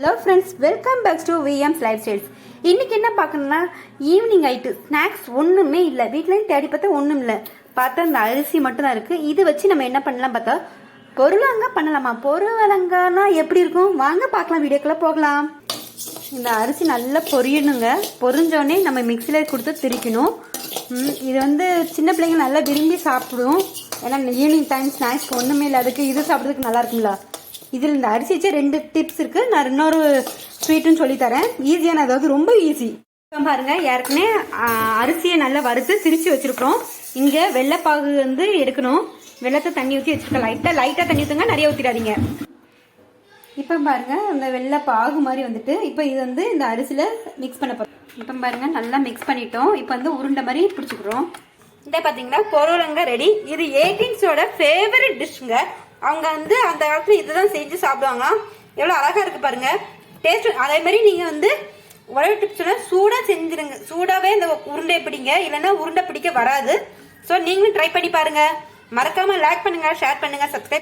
Hello friends, welcome back to VM's life styles. இன்னைக்கு என்ன பார்க்கணும்னா ஈவினிங் ஆயிட்டு ஸ்நாக்ஸ் ஒன்றுமே இல்லை. வீட்லேயும் தேடி பார்த்தா ஒன்றும் இல்லை. பார்த்தா இந்த அரிசி மட்டும்தான் இருக்குது. இது வச்சு நம்ம என்ன பண்ணலாம் பார்த்தா பொருளாங்க பண்ணலாமா. பொருளங்கானா எப்படி இருக்கும் வாங்க பார்க்கலாம், வீடியோக்குள்ளே போகலாம். இந்த அரிசி நல்லா பொரியணுங்க. பொரிஞ்சோடனே நம்ம மிக்சியில் கொடுத்து திரிக்கணும். இது சின்ன பிள்ளைங்க நல்லா விரும்பி சாப்பிடும். ஏன்னா ஈவினிங் டைம் ஸ்நாக்ஸ் ஒன்றுமே இல்லை, அதுக்கு இது சாப்பிட்றதுக்கு நல்லா இருக்குங்களா. இதில் இந்த அரிசி வச்சு 2 டிப்ஸ் இருக்கு. நான் இன்னொரு ஸ்வீட்டுன்னு சொல்லி தரேன். ஈஸியான, அதாவது ரொம்ப ஈஸி. பாருங்க, ஏற்கனவே அரிசியை நல்லா வறுத்து திரிச்சு வச்சிருக்கிறோம். இங்கே வெள்ளைப்பாகு எடுக்கணும். வெள்ளத்தை தண்ணி ஊற்றி வச்சிருக்கோம். லைட்டாக தண்ணி ஊற்றுங்க, நிறைய ஊற்றிடாதீங்க. இப்போ பாருங்க, அந்த வெள்ளைப்பாகு மாதிரி இப்போ இது இந்த அரிசியில் மிக்ஸ் பண்ண போகிறோம். இப்போ பாருங்க, நல்லா மிக்ஸ் பண்ணிட்டோம். இப்போ உருண்டை மாதிரி பிடிச்சிக்கிறோம். இந்த பார்த்தீங்கன்னா பொருளங்க ரெடி. இது 80'ஸோட ஃபேவரட் டிஷ்ங்க. அவங்க அந்த காலத்துல இதுதான் செஞ்சு சாப்பிடுவாங்க. எவ்வளவு அழகா இருக்கு பாருங்க டேஸ்ட். அதே மாதிரி நீங்க ஒரே டிப்ஸ் சூடா செஞ்சிருங்க. சூடாவே இந்த உருண்டை பிடிங்க, இல்லைன்னா உருண்டை பிடிக்க வராது. ஸோ நீங்களும் ட்ரை பண்ணி பாருங்க. மறக்காம லைக் பண்ணுங்க, ஷேர் பண்ணுங்க, சப்ஸ்கிரைப்